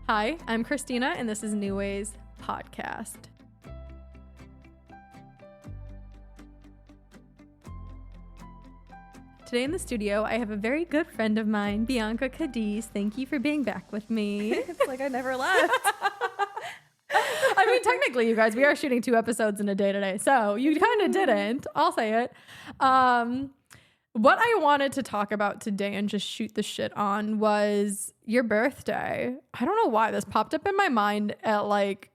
Hi, I'm Christina, and this is New Ways Podcast. Today in the studio, I have a very good friend of mine, Bianca Cadiz. Thank you for being back with me. It's like I never left. I mean, technically, you guys, we are shooting 2 episodes in a day today, so you kind of didn't. I'll say it. What I wanted to talk about today and just shoot the shit on was your birthday. I don't know why this popped up in my mind at like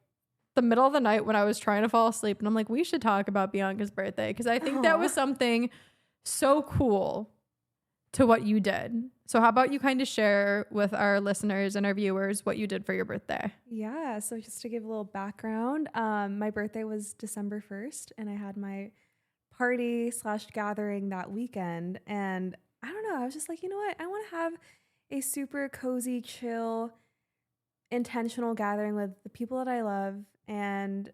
the middle of the night when I was trying to fall asleep, and I'm like, we should talk about Bianca's birthday because I think that was something so cool to what you did. So how about you kind of share with our listeners and our viewers what you did for your birthday? Yeah, so just to give a little background, my birthday was December 1st, and I had my party/gathering that weekend. And I don't know, I was just like, you know what? I want to have a super cozy, chill, intentional gathering with the people that I love. And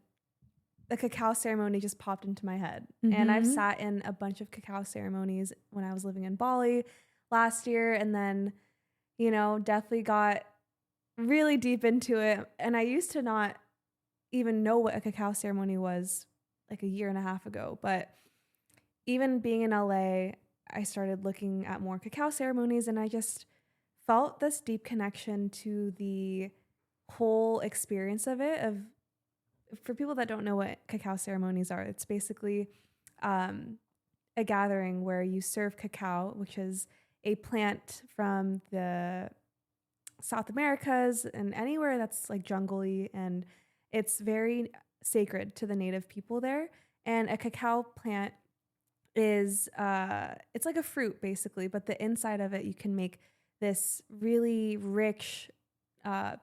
the cacao ceremony just popped into my head. And I've sat in a bunch of cacao ceremonies when I was living in Bali last year. And then, you know, definitely got really deep into it. And I used to not even know what a cacao ceremony was like a year and a half ago. But even being in LA, I started looking at more cacao ceremonies, and I just felt this deep connection to the whole experience of it. For people that don't know what cacao ceremonies are, it's basically a gathering where you serve cacao, which is a plant from the South Americas and anywhere that's like jungly, and it's very sacred to the native people there. And a cacao plant is it's like a fruit basically, but the inside of it you can make this really rich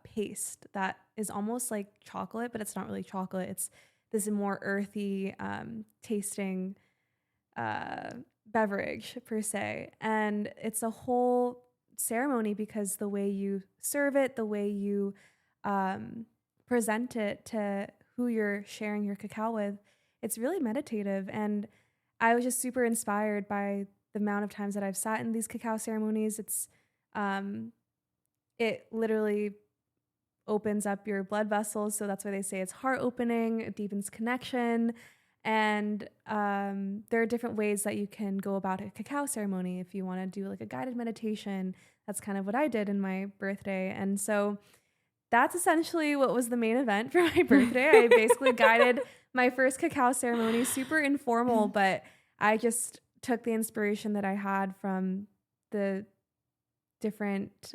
paste that is almost like chocolate, but it's not really chocolate. It's this more earthy tasting beverage per se. And it's a whole ceremony because the way you serve it, the way you present it to who you're sharing your cacao with, it's really meditative. And I was just super inspired by the amount of times that I've sat in these cacao ceremonies. It's it literally opens up your blood vessels. So that's why they say it's heart opening, it deepens connection. And there are different ways that you can go about a cacao ceremony. If you want to do like a guided meditation, that's kind of what I did in my birthday. And so that's essentially what was the main event for my birthday. I basically guided my first cacao ceremony, super informal, but I just took the inspiration that I had from the different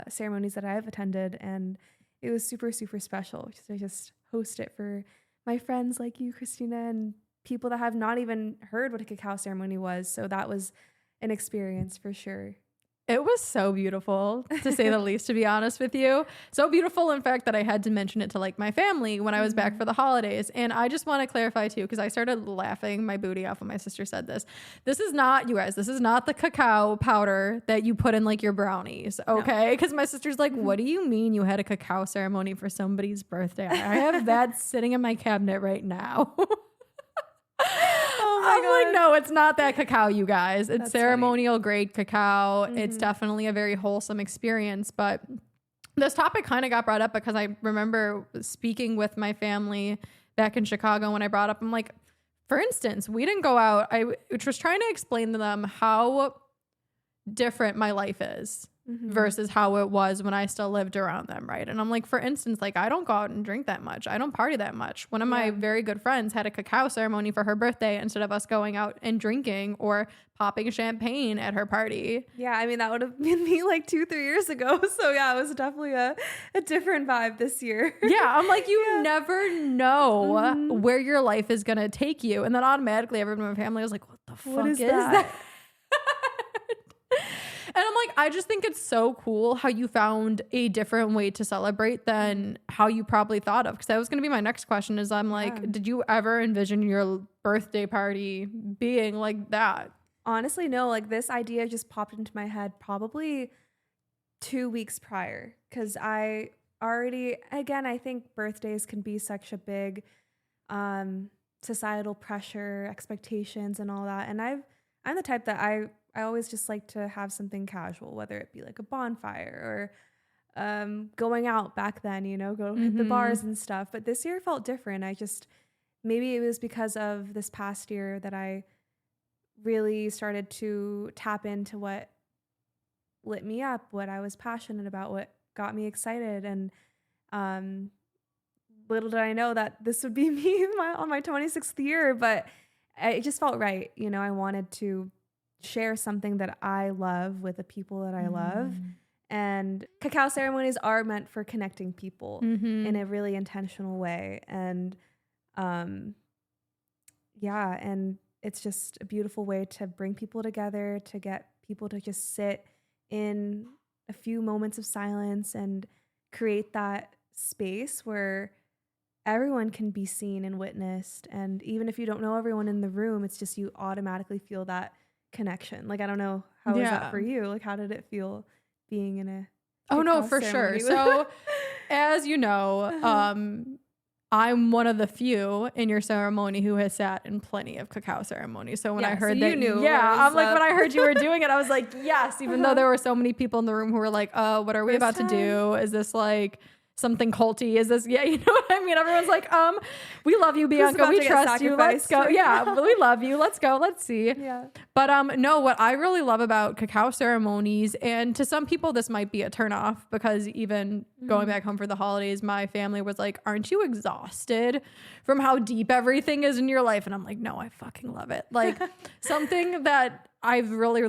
ceremonies that I have attended, and it was super, super special to just host it for my friends like you, Christina, and people that have not even heard what a cacao ceremony was. So that was an experience for sure. It was so beautiful, to say the least, to be honest with you. So beautiful, in fact, that I had to mention it to like my family when I was back for the holidays. And I just want to clarify too, because I started laughing my booty off when my sister said this. This is not, you guys, this is not the cacao powder that you put in like your brownies, okay? Because my sister's like, what do you mean you had a cacao ceremony for somebody's birthday? I have that sitting in my cabinet right now. I'm like, no, it's not that cacao, you guys. It's ceremonial grade cacao. It's definitely a very wholesome experience. But this topic kind of got brought up because I remember speaking with my family back in Chicago when I brought up, I'm like, for instance, we didn't go out. I was trying to explain to them how different my life is versus how it was when I still lived around them, right? And I'm like, for instance, like I don't go out and drink that much. I don't party that much. One of my very good friends had a cacao ceremony for her birthday instead of us going out and drinking or popping champagne at her party. Yeah, I mean, that would have been me like 2-3 years ago. So yeah, it was definitely a different vibe this year. Yeah, I'm like, you never know where your life is going to take you. And then automatically everyone in my family was like, what the fuck is that? And I'm like, I just think it's so cool how you found a different way to celebrate than how you probably thought of. Because that was going to be my next question is I'm like, did you ever envision your birthday party being like that? Honestly, no. Like this idea just popped into my head probably 2 weeks prior. Because I already, again, I think birthdays can be such a big societal pressure, expectations and all that. And I'm the type that I always just like to have something casual, whether it be like a bonfire or going out back then, go hit the bars and stuff. But this year felt different. Maybe it was because of this past year that I really started to tap into what lit me up, what I was passionate about, what got me excited. And little did I know that this would be me on my 26th year, but it just felt right. I wanted to share something that I love with the people that I love. And cacao ceremonies are meant for connecting people in a really intentional way. And and it's just a beautiful way to bring people together, to get people to just sit in a few moments of silence and create that space where everyone can be seen and witnessed. And even if you don't know everyone in the room, it's just you automatically feel that connection. Like, I don't know, how is that for you? Like, how did it feel being in a for sure. So as you know, I'm one of the few in your ceremony who has sat in plenty of cacao ceremonies. So when I heard that, I'm like, when I heard you were doing it, I was like, yes, even though there were so many people in the room who were like, oh, what are we about to do? Is this like something culty? Is this, you know what I mean? Everyone's like, we love you, Bianca. We trust you. Let's go. Yeah, we love you. Let's go. Let's see. Yeah. But no, what I really love about cacao ceremonies, and to some people this might be a turnoff, because even going back home for the holidays, my family was like, aren't you exhausted from how deep everything is in your life? And I'm like, no, I fucking love it. Like, something that I've really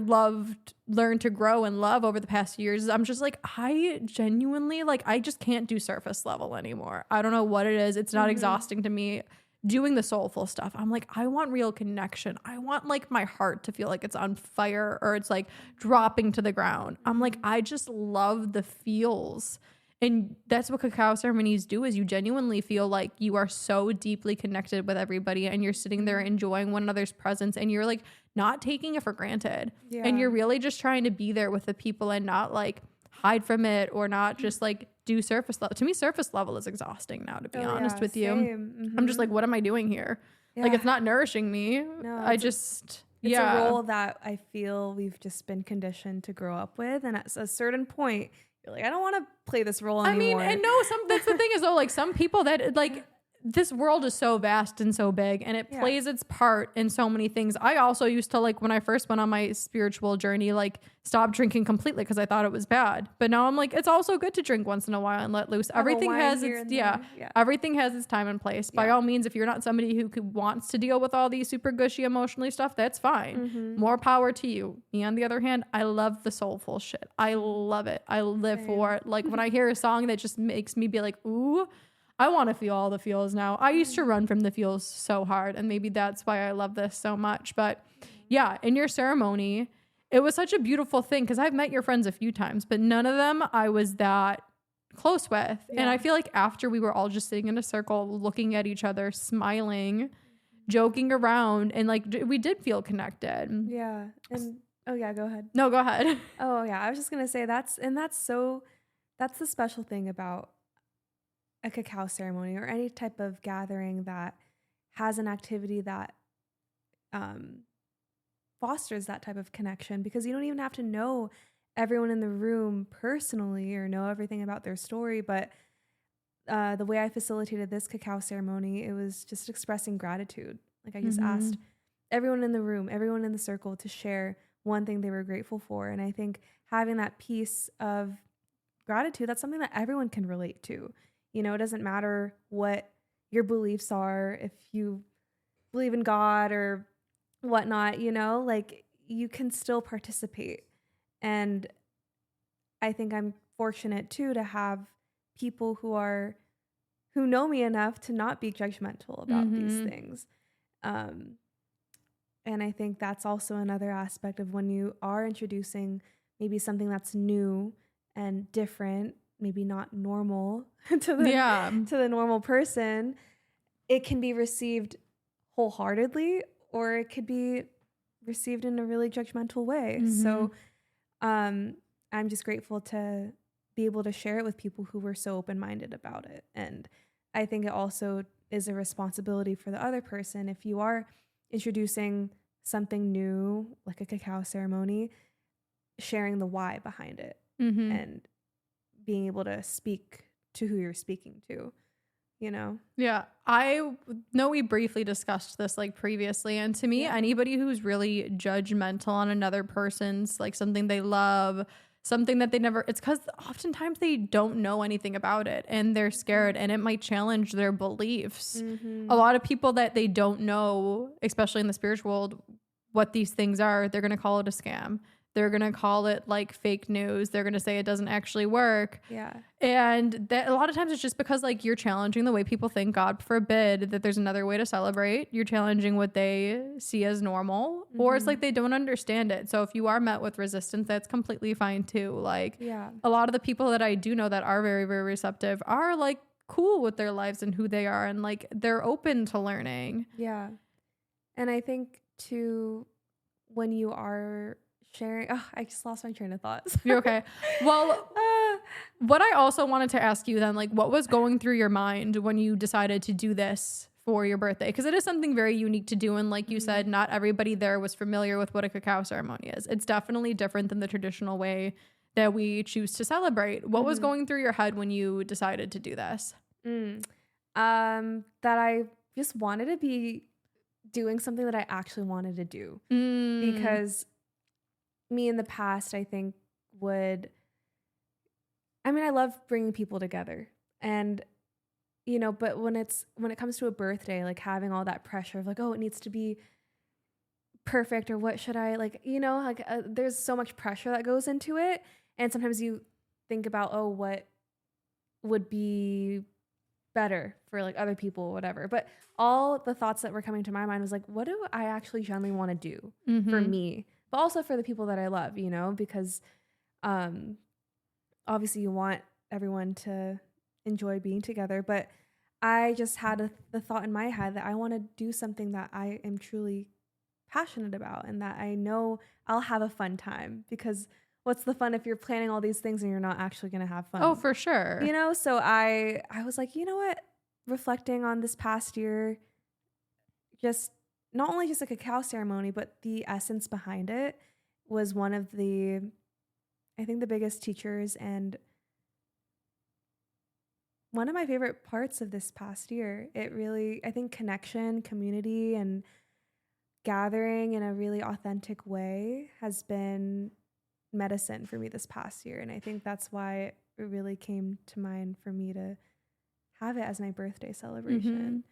learned to grow and love over the past years is I'm just like, I genuinely, like, I just can't do surface level anymore. I don't know what it is. It's not exhausting to me doing the soulful stuff. I'm like, I want real connection. I want like my heart to feel like it's on fire or it's like dropping to the ground. I'm like, I just love the feels. And that's what cacao ceremonies do, is you genuinely feel like you are so deeply connected with everybody, and you're sitting there enjoying one another's presence, and you're like not taking it for granted. Yeah. And you're really just trying to be there with the people and not like hide from it, or not just like do surface level. To me, surface level is exhausting now, to be honest with you. I'm just like, what am I doing here? Yeah. Like, it's not nourishing me. No, it's a role that I feel we've just been conditioned to grow up with. And at a certain point, you're like, I don't want to play this role anymore. I mean, and no, that's the thing is though, like, some people that like, this world is so vast and so big, and it plays its part in so many things. I also used to, like, when I first went on my spiritual journey, like, stop drinking completely because I thought it was bad. But now I'm like, it's also good to drink once in a while and let loose. Everything has its everything has its time and place. By all means, if you're not somebody who wants to deal with all these super gushy emotionally stuff, that's fine. More power to you. Me, on the other hand, I love the soulful shit. I love it. I live for it. Like, when I hear a song that just makes me be like, ooh, I want to feel all the feels now. I used to run from the feels so hard, and maybe that's why I love this so much. But yeah, in your ceremony, it was such a beautiful thing, because I've met your friends a few times, but none of them I was that close with. Yeah. And I feel like after we were all just sitting in a circle, looking at each other, smiling, joking around, and like we did feel connected. Yeah. And oh yeah, go ahead. No, go ahead. Oh yeah, I was just gonna say that's the special thing about a cacao ceremony or any type of gathering that has an activity that fosters that type of connection, because you don't even have to know everyone in the room personally or know everything about their story. But the way I facilitated this cacao ceremony, it was just expressing gratitude. Like, I just asked everyone in the room, everyone in the circle, to share one thing they were grateful for. And I think having that piece of gratitude, that's something that everyone can relate to. You know, it doesn't matter what your beliefs are, if you believe in God or whatnot, you know, like, you can still participate. And I think I'm fortunate too to have people who know me enough to not be judgmental about these things. And I think that's also another aspect of when you are introducing maybe something that's new and different, maybe not normal to the normal person, it can be received wholeheartedly, or it could be received in a really judgmental way. So I'm just grateful to be able to share it with people who were so open-minded about it. And I think it also is a responsibility for the other person. If you are introducing something new, like a cacao ceremony, sharing the why behind it and being able to speak to who you're speaking to, you know? Yeah. I know we briefly discussed this like previously. And to me, anybody who's really judgmental on another person's like something they love, something that they never, it's because oftentimes they don't know anything about it and they're scared and it might challenge their beliefs. A lot of people that they don't know, especially in the spiritual world, what these things are, they're going to call it a scam. They're going to call it like fake news. They're going to say it doesn't actually work. Yeah. And that a lot of times it's just because like you're challenging the way people think. God forbid that there's another way to celebrate. You're challenging what they see as normal, or it's like they don't understand it. So if you are met with resistance, that's completely fine too. Like a lot of the people that I do know that are very, very receptive are like cool with their lives and who they are. And like they're open to learning. Yeah. And I think too, when you are sharing, I just lost my train of thought. You're okay. Well, what I also wanted to ask you then, like, what was going through your mind when you decided to do this for your birthday? Because it is something very unique to do. And like you said, not everybody there was familiar with what a cacao ceremony is. It's definitely different than the traditional way that we choose to celebrate. What was going through your head when you decided to do this? That I just wanted to be doing something that I actually wanted to do. Because me in the past, I think I love bringing people together, and you know, but when it comes to a birthday, like having all that pressure of like, oh, it needs to be perfect, or what should I like, you know, like there's so much pressure that goes into it, and sometimes you think about, oh, what would be better for like other people or whatever. But all the thoughts that were coming to my mind was like, what do I actually genuinely want to do for me, but also for the people that I love, you know, because obviously you want everyone to enjoy being together, but I just had the thought in my head that I want to do something that I am truly passionate about and that I know I'll have a fun time, because what's the fun if you're planning all these things and you're not actually going to have fun? Oh, for sure. You know, so I was like, you know what? Reflecting on this past year, just not only just a cacao ceremony, but the essence behind it was one of the, I think, the biggest teachers and one of my favorite parts of this past year. It really, I think, connection, community, and gathering in a really authentic way has been medicine for me this past year. And I think that's why it really came to mind for me to have it as my birthday celebration.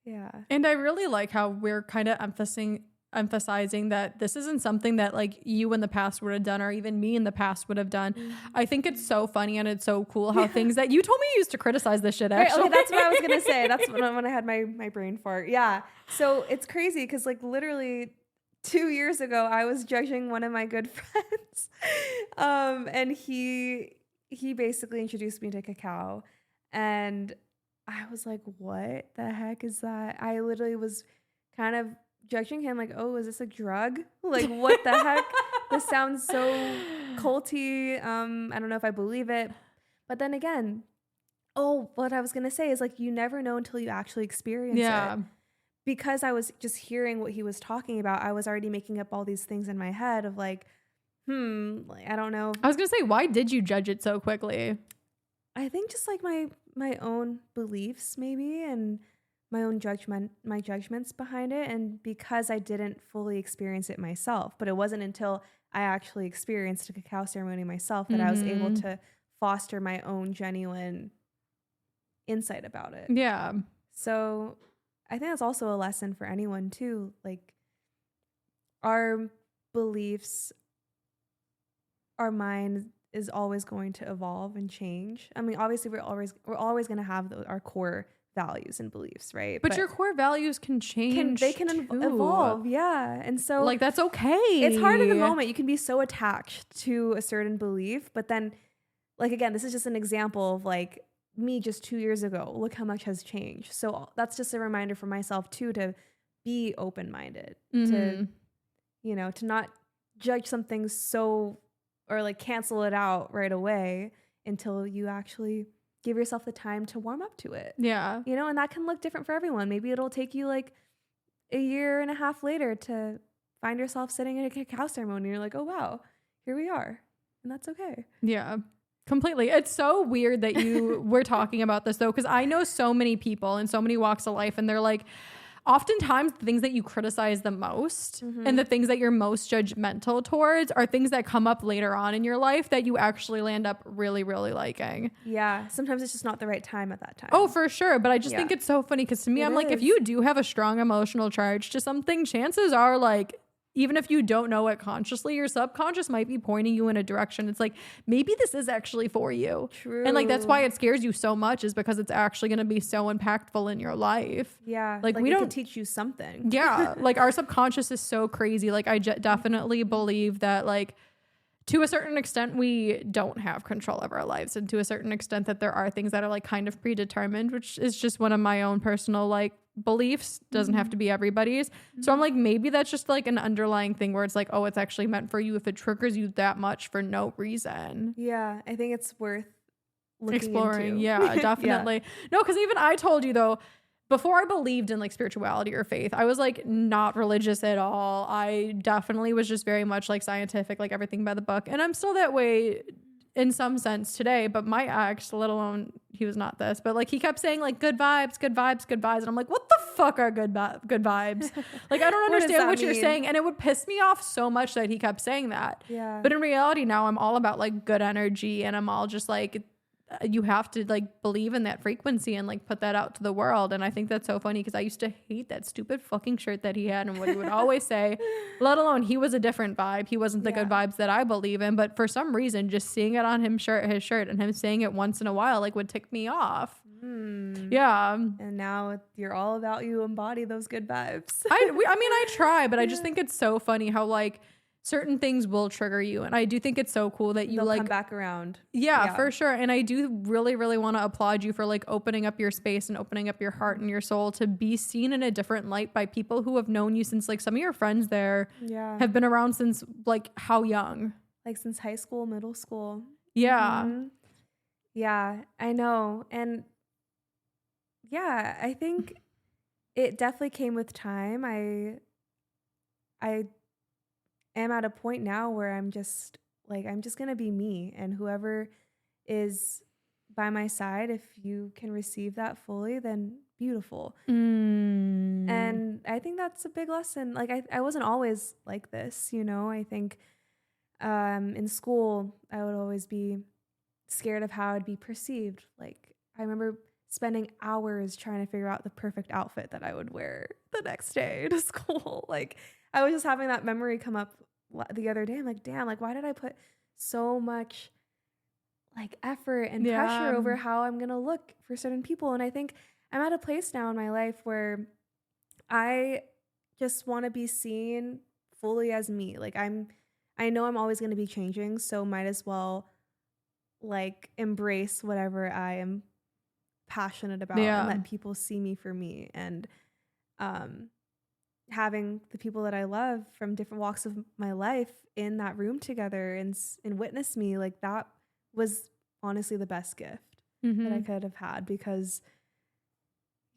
Yeah. And I really like how we're kind of emphasizing that this isn't something that like you in the past would have done, or even me in the past would have done. I think it's so funny and it's so cool how things that you told me you used to criticize this shit, actually. Right, okay, that's what I was gonna say. That's when I had my brain fart. Yeah. So it's crazy because like literally 2 years ago I was judging one of my good friends. And he basically introduced me to cacao, and I was like, what the heck is that? I literally was kind of judging him like, oh, is this a drug? Like, what the heck? This sounds so culty. I don't know if I believe it. But then again, what I was going to say is like, you never know until you actually experience it. Because I was just hearing what he was talking about, I was already making up all these things in my head of like, like, I don't know. I was going to say, why did you judge it so quickly? I think just like my own beliefs maybe, and my own judgments behind it. And because I didn't fully experience it myself, but it wasn't until I actually experienced a cacao ceremony myself that I was able to foster my own genuine insight about it. Yeah. So I think that's also a lesson for anyone too. Like, our beliefs, our mind is always going to evolve and change. I mean, obviously we're always going to have our core values and beliefs, right? But your core values can change. They can evolve, yeah. And so like that's okay. It's hard in the moment. You can be so attached to a certain belief, but then, like, again, this is just an example of like me just 2 years ago. Look how much has changed. So that's just a reminder for myself too, to be open-minded, to, you know, to not judge something or like cancel it out right away until you actually give yourself the time to warm up to it. Yeah. You know, and that can look different for everyone. Maybe it'll take you like a year and a half later to find yourself sitting in a cacao ceremony. And you're like, oh, wow, here we are. And that's okay. Yeah. Completely. It's so weird that you were talking about this though, because I know so many people in so many walks of life, and they're like, oftentimes the things that you criticize the most and the things that you're most judgmental towards are things that come up later on in your life that you actually land up really, really liking. Yeah. Sometimes it's just not the right time at that time. Oh, for sure. But I just think it's so funny because to me, I'm like, if you do have a strong emotional charge to something, chances are like, even if you don't know it consciously, your subconscious might be pointing you in a direction. It's like, maybe this is actually for you. True. And like, that's why it scares you so much, is because it's actually going to be so impactful in your life. Yeah. Like we it don't can teach you something. Yeah. Like our subconscious is so crazy. Like I definitely believe that like to a certain extent, we don't have control of our lives. And to a certain extent that there are things that are like kind of predetermined, which is just one of my own personal like beliefs. Doesn't have to be everybody's. So I'm like, maybe that's just like an underlying thing where it's like, oh, it's actually meant for you if it triggers you that much for no reason. Yeah. I think it's worth exploring. into. Yeah, definitely. No, because even I told you though, before I believed in like spirituality or faith, I was like not religious at all. I definitely was just very much like scientific, like everything by the book. And I'm still that way in some sense today, but my ex, let alone he was not this, but like he kept saying like good vibes, good vibes, good vibes. And I'm like, what the fuck are good vibes? Like, I don't understand what you're saying. And it would piss me off so much that he kept saying that. Yeah. But in reality now I'm all about like good energy, and I'm all just like, you have to like believe in that frequency and like put that out to the world. And I think that's so funny because I used to hate that stupid fucking shirt that he had and what he would always say, let alone he was a different vibe. He wasn't the good vibes that I believe in, but for some reason, just seeing it on his shirt and him saying it once in a while, like would tick me off. Yeah. And now you're all about you embody those good vibes. I mean, I try, but I just think it's so funny how like certain things will trigger you. And I do think it's so cool that you They'll like come back around. Yeah, for sure. And I do really, really want to applaud you for like opening up your space and opening up your heart and your soul to be seen in a different light by people who have known you since like some of your friends there have been around since like how young? Like since high school, middle school. Yeah. Yeah, I know. And yeah, I think it definitely came with time. I am at a point now where I'm just going to be me, and whoever is by my side, if you can receive that fully, then beautiful. And I think that's a big lesson. Like I wasn't always like this, you know. I think in school I would always be scared of how I'd be perceived. Like I remember spending hours trying to figure out the perfect outfit that I would wear the next day to school. Like I was just having that memory come up the other day. I'm like, damn, like why did I put so much like effort and pressure over how I'm gonna look for certain people? And I think I'm at a place now in my life where I just want to be seen fully as me. Like I know I'm always going to be changing, so might as well like embrace whatever I am passionate about and let people see me for me. And having the people that I love from different walks of my life in that room together and witness me, like that was honestly the best gift that I could have had. Because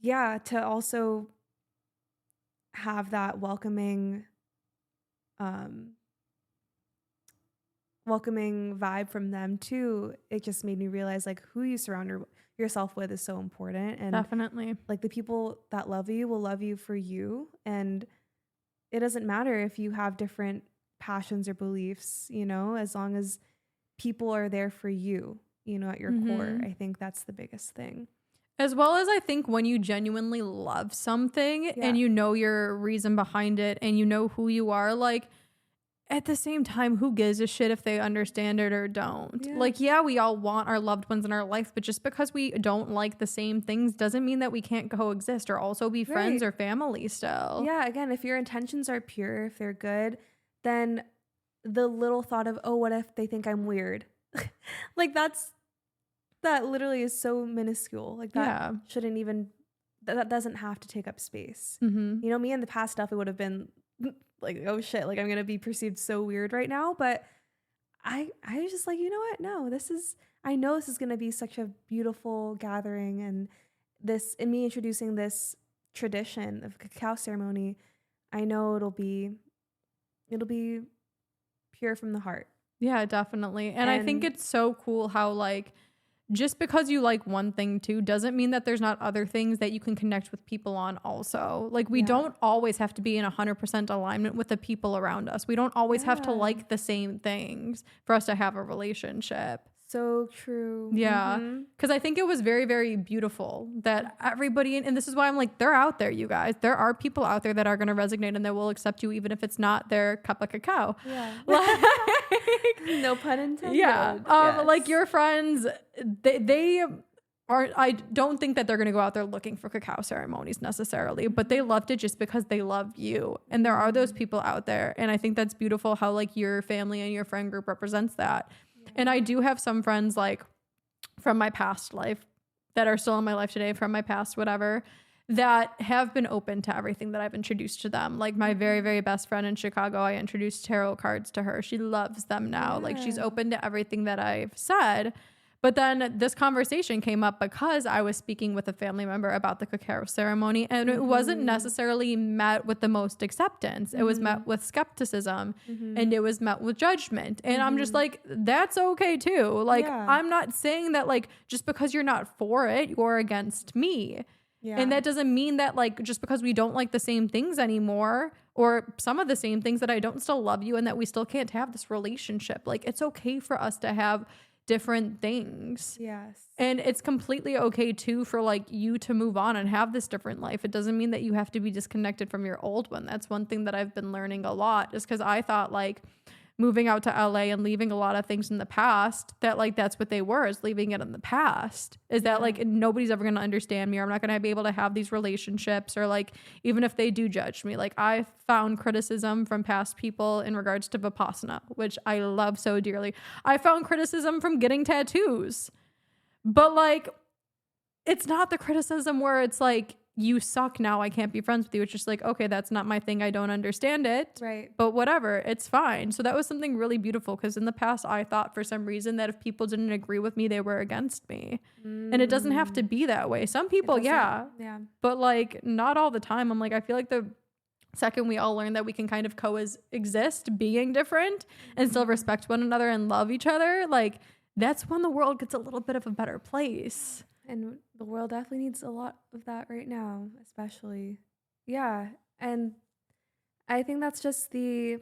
to also have that welcoming vibe from them too, it just made me realize like who you surround yourself with is so important. And definitely, like the people that love you will love you for you, and it doesn't matter if you have different passions or beliefs, you know, as long as people are there for you, you know, at your core. I think that's the biggest thing. As well as I think when you genuinely love something and you know your reason behind it and you know who you are, like at the same time, who gives a shit if they understand it or don't? Like, we all want our loved ones in our life, but just because we don't like the same things doesn't mean that we can't coexist or also be friends or family still. Yeah, again, if your intentions are pure, if they're good, then the little thought of, oh, what if they think I'm weird? Like that literally is so minuscule. Like that shouldn't even, that doesn't have to take up space. You know, me in the past stuff, it would have been like, oh shit, like I'm going to be perceived so weird right now. But I was just like, you know what? No, I know this is going to be such a beautiful gathering, and me introducing this tradition of cacao ceremony, I know it'll be pure from the heart. Yeah, definitely. And I think it's so cool how like just because you like one thing too doesn't mean that there's not other things that you can connect with people on also. Like we don't always have to be in 100% alignment with the people around us. We don't always have to like the same things for us to have a relationship. So true. Yeah. Because I think it was very, very beautiful that everybody, and this is why I'm like, they're out there, you guys. There are people out there that are going to resonate and that will accept you even if it's not their cup of cacao. Yeah. Like, no pun intended. yeah. Yes. Like your friends, they aren't, I don't think that they're going to go out there looking for cacao ceremonies necessarily, but they loved it just because they love you. And there are those people out there. And I think that's beautiful how like your family and your friend group represents that. And I do have some friends like from my past life that are still in my life today, from my past, whatever, that have been open to everything that I've introduced to them. Like my very, very best friend in Chicago, I introduced tarot cards to her. She loves them now. Like she's open to everything that I've said. But then this conversation came up because I was speaking with a family member about the cacao ceremony, and it wasn't necessarily met with the most acceptance. It was met with skepticism and it was met with judgment. And I'm just like, that's okay too. Like, I'm not saying that like, just because you're not for it, you're against me. Yeah. And that doesn't mean that like, just because we don't like the same things anymore or some of the same things that I don't still love you and that we still can't have this relationship. Like, it's okay for us to have different things. Yes. And it's completely okay too for like you to move on and have this different life. It doesn't mean that you have to be disconnected from your old one. That's one thing that I've been learning a lot, just because I thought like moving out to LA and leaving a lot of things in the past, that like that's what they were, is leaving it in the past, is that like nobody's ever going to understand me, or I'm not going to be able to have these relationships, or like even if they do judge me. Like I found criticism from past people in regards to Vipassana, which I love so dearly. I found criticism from getting tattoos, but like it's not the criticism where it's like, you suck now, I can't be friends with you. It's just like, okay, that's not my thing, I don't understand it, right? But whatever, it's fine. So that was something really beautiful, because in the past I thought for some reason that if people didn't agree with me, they were against me. And it doesn't have to be that way. Some people, yeah, but like not all the time. I'm like, I feel like the second we all learn that we can kind of coexist being different and still respect one another and love each other, like that's when the world gets a little bit of a better place. And the world definitely needs a lot of that right now, especially. Yeah. And I think that's just the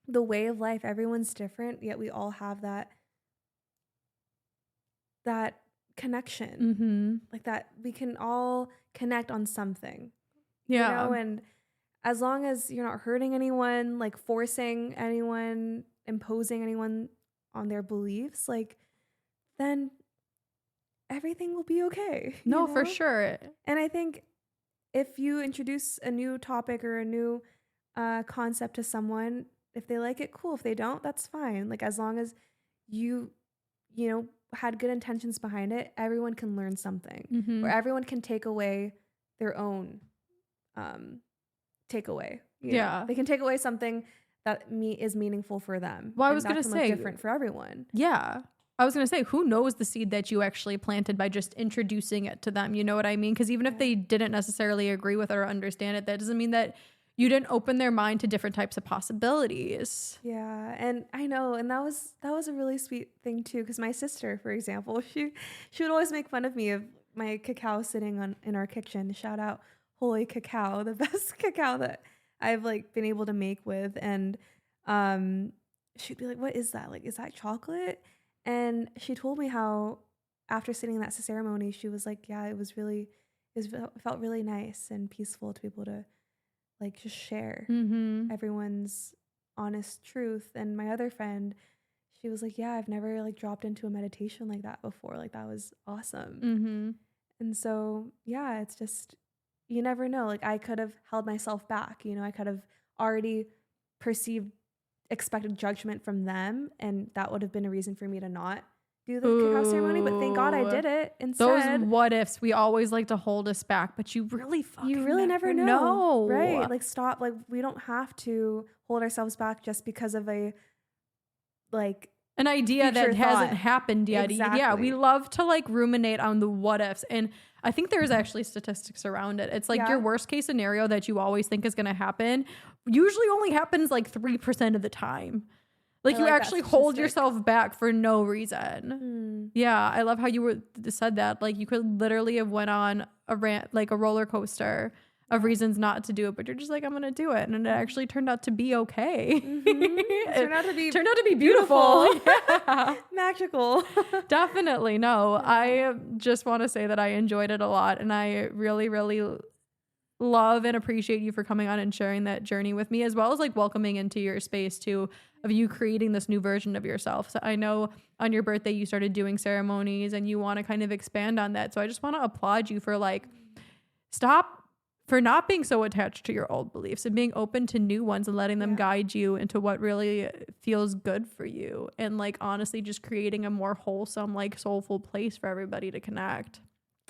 way of life. Everyone's different, yet we all have that connection. Like that we can all connect on something. Yeah. You know, and as long as you're not hurting anyone, like forcing anyone, imposing anyone on their beliefs, like then everything will be okay. No, for sure. And I think if you introduce a new topic or a new concept to someone, if they like it, cool. If they don't, that's fine. Like as long as you know, had good intentions behind it, everyone can learn something, or everyone can take away their own takeaway. You know? They can take away something that is meaningful for them. Well, I was going to say different for everyone. Yeah. I was going to say, who knows the seed that you actually planted by just introducing it to them? You know what I mean? Because even if they didn't necessarily agree with it or understand it, that doesn't mean that you didn't open their mind to different types of possibilities. Yeah. And I know. And that was a really sweet thing too. Because my sister, for example, she would always make fun of me of my cacao sitting in our kitchen. Shout out Holy Cacao, the best cacao that I've like been able to make with. And she'd be like, what is that? Like, is that chocolate? And she told me how after sitting in that ceremony, she was like, yeah, it felt really nice and peaceful to be able to like just share everyone's honest truth. And my other friend, she was like, yeah, I've never like dropped into a meditation like that before. Like that was awesome. And so, yeah, it's just, you never know. Like I could have held myself back, you know, I could have already expected judgment from them, and that would have been a reason for me to not do the cacao ceremony, but thank God I did it instead. Those what ifs we always like to hold us back, but you really never know. Right, like stop, like we don't have to hold ourselves back just because of an idea that hasn't happened yet. Exactly. Yeah, we love to like ruminate on the what ifs, and I think there's actually statistics around it. It's like your worst case scenario that you always think is going to happen usually only happens like 3% of the time. Like you actually hold yourself back for no reason. Yeah, I love how you said that. Like you could literally have went on a rant, like a roller coaster of reasons not to do it, but you're just like, I'm gonna do it, and it actually turned out to be okay. It turned out to be beautiful. Yeah. Magical. Definitely. No, I just want to say that I enjoyed it a lot, and I really, really love and appreciate you for coming on and sharing that journey with me, as well as like welcoming into your space too, of you creating this new version of yourself. So I know on your birthday you started doing ceremonies and you want to kind of expand on that. So I just want to applaud you for like for not being so attached to your old beliefs and being open to new ones and letting them guide you into what really feels good for you, and like honestly just creating a more wholesome, like soulful place for everybody to connect.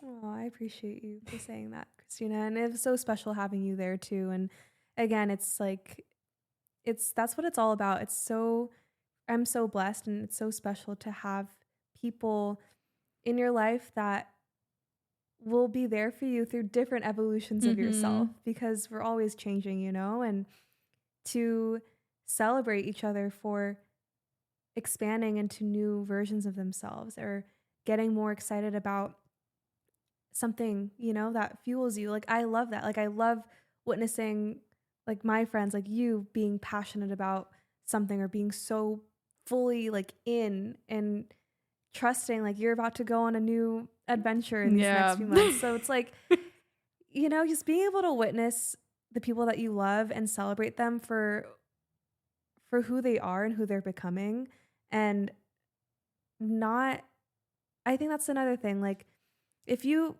Oh, I appreciate you for saying that, Christina. And it was so special having you there too. And again, it's like, that's what it's all about. I'm so blessed, and it's so special to have people in your life that will be there for you through different evolutions of yourself, because we're always changing, you know, and to celebrate each other for expanding into new versions of themselves or getting more excited about something, you know, that fuels you. Like, I love that. Like, I love witnessing like my friends, like you, being passionate about something or being so fully like in and trusting, like you're about to go on a new adventure in these next few months. So it's like, you know, just being able to witness the people that you love and celebrate them for who they are and who they're becoming. And I think that's another thing. Like, if you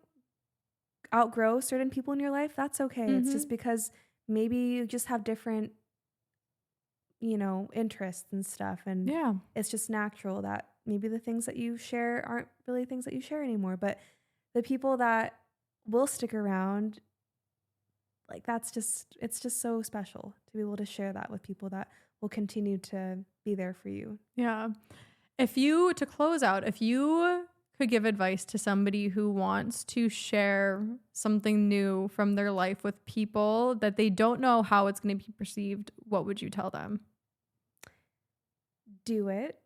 outgrow certain people in your life, that's okay. It's just because maybe you just have different, you know, interests and stuff. And it's just natural that maybe the things that you share aren't really things that you share anymore. But the people that will stick around, like it's just so special to be able to share that with people that will continue to be there for you. Yeah. To close out, if you could give advice to somebody who wants to share something new from their life with people that they don't know how it's going to be perceived, what would you tell them? Do it.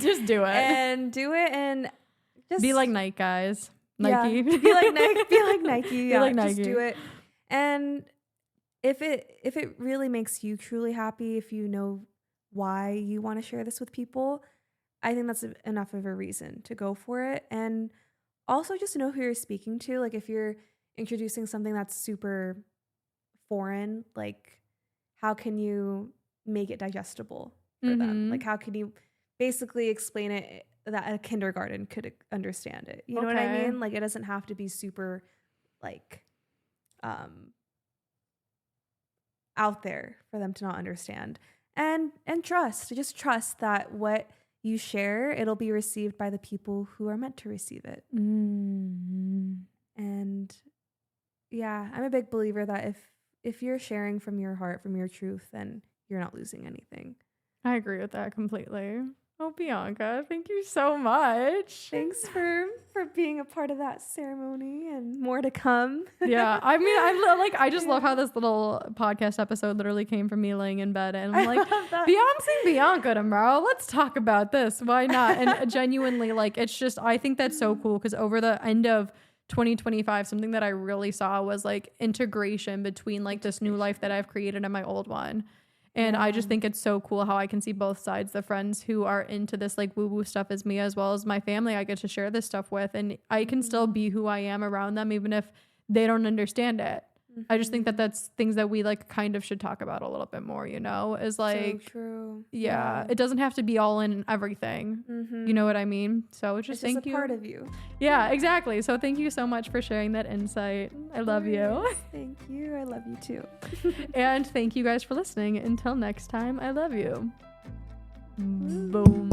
Just do it. And do it, and just be like Nike, guys. Nike. Yeah, be like Nike. Be like Nike. Yeah, like Nike. Just do it. And if it really makes you truly happy, if you know why you want to share this with people, I think that's enough of a reason to go for it. And also just know who you're speaking to. Like, if you're introducing something that's super foreign, like, how can you make it digestible for them? Like, how can you basically explain it that a kindergarten could understand it? You know what I mean? Like, it doesn't have to be super like out there for them to not understand. And just trust that what you share, it'll be received by the people who are meant to receive it. And yeah, I'm a big believer that if you're sharing from your heart, from your truth, then you're not losing anything. I agree with that completely. Oh, Bianca, thank you so much. Thanks for being a part of that ceremony, and more to come. Yeah, I mean, I just love how this little podcast episode literally came from me laying in bed, and I'm like, Beyonce and Bianca tomorrow. Let's talk about this. Why not? And genuinely, like, it's just, I think that's so cool, because over the end of 2025, something that I really saw was like integration between like this new life that I've created and my old one. And I just think it's so cool how I can see both sides, the friends who are into this like woo-woo stuff as me, as well as my family I get to share this stuff with. And I can still be who I am around them, even if they don't understand it. I just think that that's things that we like kind of should talk about a little bit more, you know, is like, so true. Yeah, it doesn't have to be all in everything. You know what I mean? So just thank you. It's a part of you. Yeah, exactly. So thank you so much for sharing that insight. I love you. Thank you. I love you too. And thank you guys for listening. Until next time, I love you. Boom.